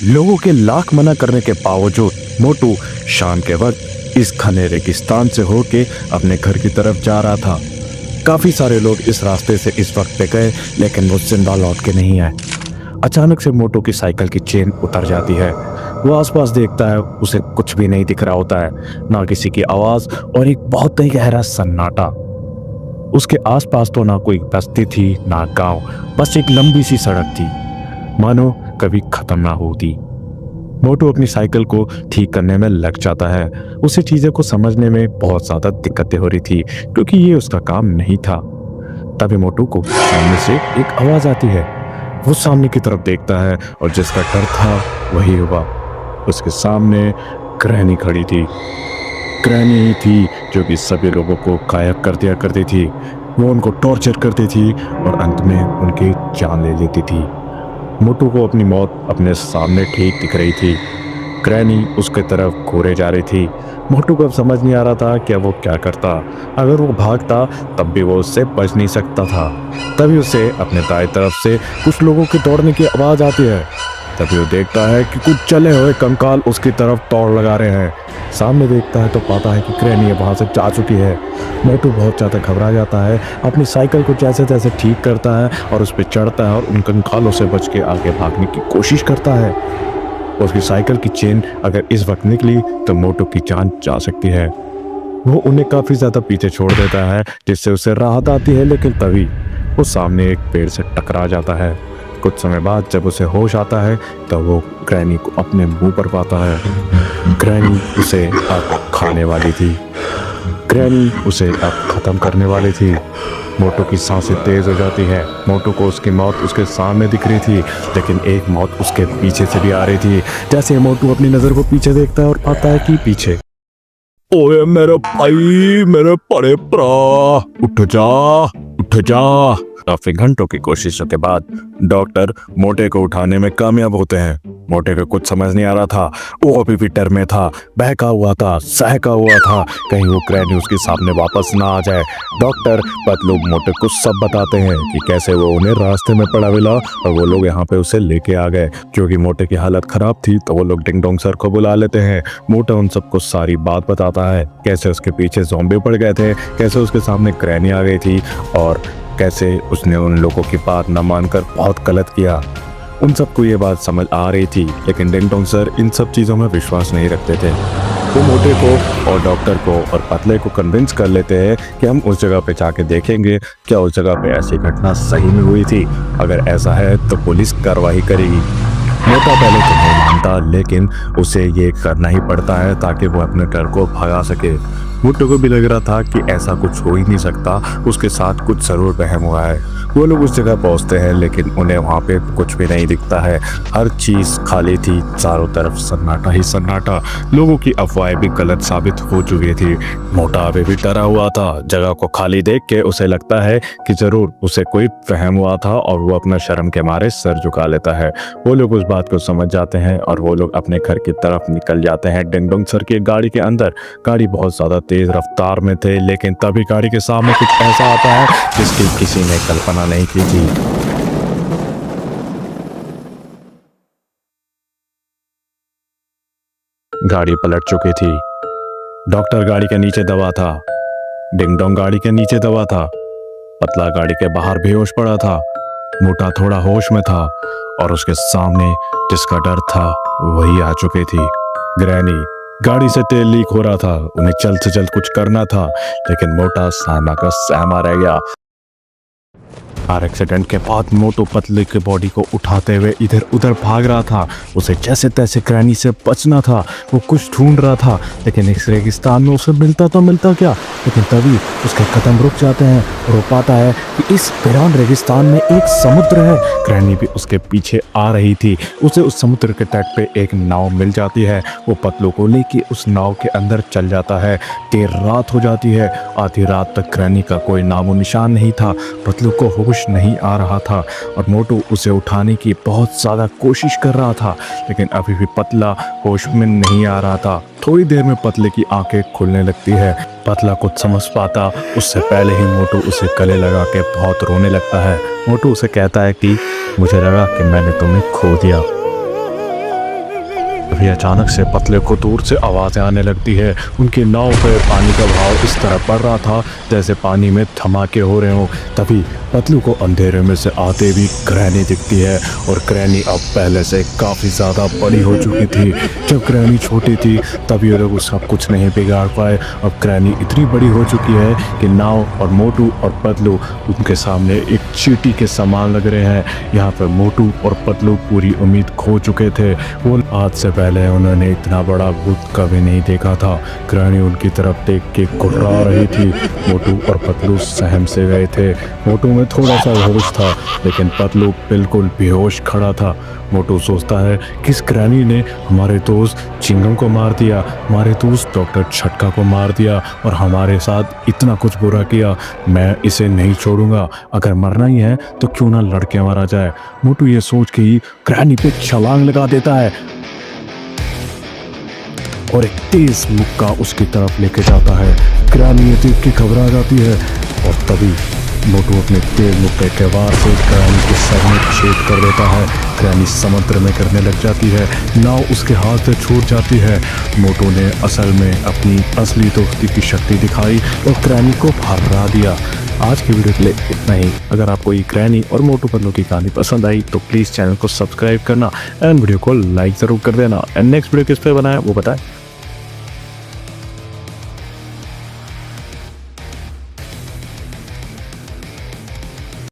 लोगों के लाख मना करने के बावजूद मोटू शाम के वक्त इस घने रेगिस्तान से होके अपने घर की तरफ जा रहा था। काफी सारे लोग इस रास्ते से इस वक्त पे गए, लेकिन वो जिंदा लौट के नहीं आए। अचानक से मोटू की साइकिल की चेन उतर जाती है। वो आसपास देखता है, उसे कुछ भी नहीं दिख रहा होता है, ना किसी की आवाज और एक बहुत ही गहरा सन्नाटा। उसके आसपास तो ना कोई बस्ती थी ना गांव, बस एक लंबी सी सड़क थी, मानो कभी खत्म ना होती। मोटू अपनी साइकिल को ठीक करने में लग जाता है। उसे चीजें को समझने में बहुत ज्यादा दिक्कतें हो रही थी, क्योंकि ये उसका काम नहीं था। तभी मोटू को सामने से एक आवाज आती है। वो सामने की तरफ देखता है और जिसका डर था वही हुआ। उसके सामने ग्रैनी खड़ी थी। ग्रैनी ही थी जो कि सभी लोगों को गायब कर दिया करती थी। वो उनको टॉर्चर करती थी और अंत में उनकी जान ले लेती थी। मोटू को अपनी मौत अपने सामने ठीक दिख रही थी। ग्रैनी उसके तरफ घूरे जा रही थी। मोटू को अब समझ नहीं आ रहा था कि वो क्या करता। अगर वो भागता तब भी वो उससे बच नहीं सकता था। तभी उसे अपने दाएं तरफ से कुछ लोगों के दौड़ने की आवाज़ आती है। तभी वो देखता है कि कुछ चले हुए कंकाल उसकी तरफ दौड़ लगा रहे हैं। सामने देखता है तो पाता है कि ग्रैनी वहाँ से जा चुकी है। मोटू बहुत ज़्यादा घबरा जाता है, अपनी साइकिल को जैसे तैसे ठीक करता है और उस पर चढ़ता है और उन कंकालों से बच के आगे भागने की कोशिश करता है। उसकी साइकिल की चेन अगर इस वक्त निकली तो मोटू की जान जा सकती है। वो उन्हें काफ़ी ज़्यादा पीछे छोड़ देता है, जिससे उसे राहत आती है, लेकिन तभी वो सामने एक पेड़ से टकरा जाता है। कुछ समय बाद जब उसे होश आता है तो वो ग्रैनी को अपने मुंह पर पाता है। ग्रैनी उसे अब खाने वाली थी। ग्रैनी उसे अब खत्म करने वाली थी। मोटू की सांसें तेज हो जाती है। मोटू को उसकी मौत उसके सामने दिख रही थी, लेकिन एक मौत उसके पीछे से भी आ रही थी। जैसे मोटू अपनी नजर को पीछे देखता है और पाता है कि पीछे, ओए मेरे भाई, मेरे बड़े प्रा, उठ जा, उठ जा। काफी घंटों की कोशिशों के बाद डॉक्टर मोटे को उठाने में कामयाब होते हैं। मोटे को कुछ समझ नहीं आ रहा था। वो अभी भी डर में था, बहका हुआ था, सहका हुआ था, कहीं वो ग्रैनी उसके सामने वापस ना आ जाए। डॉक्टर पतलू मोटे को सब बताते हैं कि कैसे वो उन्हें रास्ते में पड़ा मिला और वो लोग यहाँ पे उसे लेके आ गए। क्योंकि मोटे की हालत खराब थी तो वो लोग डिंग डोंग सर को बुला लेते हैं। मोटा उन सबको सारी बात बताता है, कैसे उसके पीछे ज़ॉम्बी पड़ गए थे, कैसे उसके सामने ग्रैनी आ गई थी और कैसे उसने उन लोगों की बात न मानकर बहुत गलत किया। उन सबको ये बात समझ आ रही थी, लेकिन डिंग डोंग सर इन सब चीज़ों में विश्वास नहीं रखते थे। वो मोटे को और डॉक्टर को और पतले को कन्विंस कर लेते हैं कि हम उस जगह पे जाके देखेंगे क्या उस जगह पे ऐसी घटना सही में हुई थी। अगर ऐसा है तो पुलिस कार्रवाई करेगी। मोटा पहले तो नहीं मानता, लेकिन उसे ये करना ही पड़ता है ताकि वो अपने डर को भगा सके। मोटू को भी लग रहा था कि ऐसा कुछ हो ही नहीं सकता, उसके साथ कुछ जरूर वहम हुआ है। वो लोग उस जगह पहुंचते हैं, लेकिन उन्हें वहाँ पे कुछ भी नहीं दिखता है। हर चीज़ खाली थी, चारों तरफ सन्नाटा ही सन्नाटा। लोगों की अफवाहें भी गलत साबित हो चुकी थी। मोटा अभी भी डरा हुआ था। जगह को खाली देख के उसे लगता है कि जरूर उसे कोई वहम हुआ था और वो अपना शर्म के मारे सर झुका लेता है। वो लोग उस बात को समझ जाते हैं और वो लोग अपने घर की तरफ निकल जाते हैं। डिंग डोंग सर की गाड़ी के अंदर। गाड़ी बहुत ज़्यादा तेज रफ्तार में थे, लेकिन तभी गाड़ी के सामने कुछ ऐसा आता है जिसकी किसी ने कल्पना नहीं की थी। गाड़ी पलट चुकी थी। डॉक्टर गाड़ी के नीचे दबा था। डिंग डोंग गाड़ी के नीचे दबा था। पतला गाड़ी के बाहर बेहोश पड़ा था। मोटा थोड़ा होश में था और उसके सामने जिसका डर था वही आ चुकी थी, ग्रैनी। गाड़ी से तेल लीक हो रहा था। उन्हें जल्द से जल्द कुछ करना था, लेकिन मोटा सहमा का सहमा रह गया। कार एक्सीडेंट के बाद मोटू पतले की बॉडी को उठाते हुए इधर उधर भाग रहा था। उसे जैसे तैसे ग्रैनी से बचना था। वो कुछ ढूंढ रहा था, लेकिन इस रेगिस्तान में उसे मिलता तो मिलता क्या। लेकिन तभी उसके कदम रुक जाते हैं और वो पाता है कि इस वीरान रेगिस्तान में एक समुद्र है। ग्रैनी भी उसके पीछे आ रही थी। उसे उस समुद्र के तट पे एक नाव मिल जाती है। वो पतलू को लेके उस नाव के अंदर चल जाता है। देर रात हो जाती है। आधी रात तक ग्रैनी का कोई नामो निशान नहीं था। पतलू को होश नहीं आ रहा था और मोटू उसे उठाने की बहुत ज़्यादा कोशिश कर रहा था, लेकिन अभी भी पतला होश में नहीं आ रहा था। थोड़ी देर में पतले की आंखें खुलने लगती है। पतला कुछ समझ पाता उससे पहले ही मोटू उसे गले लगा के बहुत रोने लगता है। मोटू उसे कहता है कि मुझे लगा कि मैंने तुम्हें खो दिया। तभी अचानक से पतले को दूर से आवाज़ें आने लगती है। उनकी नाव पे पानी का बहाव इस तरह बढ़ रहा था जैसे पानी में धमाके हो रहे हों। तभी पतलू को अंधेरे में से आते भी ग्रैनी दिखती है और ग्रैनी अब पहले से काफ़ी ज़्यादा बड़ी हो चुकी थी। जब ग्रैनी छोटी थी तब ये लोग उसका कुछ नहीं बिगाड़ पाए। अब ग्रैनी इतनी बड़ी हो चुकी है कि नाव और मोटू और पतलू उनके सामने एक चींटी के समान लग रहे हैं। यहाँ पर मोटू और पतलू पूरी उम्मीद खो चुके थे। वो आज से पहले उन्होंने इतना बड़ा भूत कभी नहीं देखा था। ग्रैनी उनकी तरफ देख के कुर्रा रही थी। मोटू और पतलू सहम से गए थे। मोटू में थोड़ा सा होश था लेकिन पतलू बिल्कुल बेहोश खड़ा था। मोटू सोचता है कि इस ग्रैनी ने हमारे दोस्त चिंगम को मार दिया, हमारे दोस्त डॉक्टर छटका को मार दिया और हमारे साथ इतना कुछ बुरा किया। मैं इसे नहीं छोड़ूंगा। अगर मरना ही है तो क्यों ना लड़के मारा जाए। मोटू ये सोच के ही ग्रैनी पे छलांग लगा देता है और एक तेज मुक्का उसकी तरफ लेके जाता है। ग्रैनी ये देख के घबरा जाती है और तभी मोटू अपने तेज मुक्के के वार से ग्रैनी के सर में छेद कर देता है। ग्रैनी समुद्र में गिरने लग जाती है। नाव उसके हाथ से छूट जाती है। मोटू ने असल में अपनी असली दोस्ती की शक्ति दिखाई और ग्रैनी को हरा दिया। आज की वीडियो के लिए इतना ही। अगर आपको ये ग्रैनी और मोटू पतलू की कहानी पसंद आई तो प्लीज़ चैनल को सब्सक्राइब करना एंड वीडियो को लाइक ज़रूर कर देना। एंड नेक्स्ट वीडियो किस पे बनाए वो बताएं।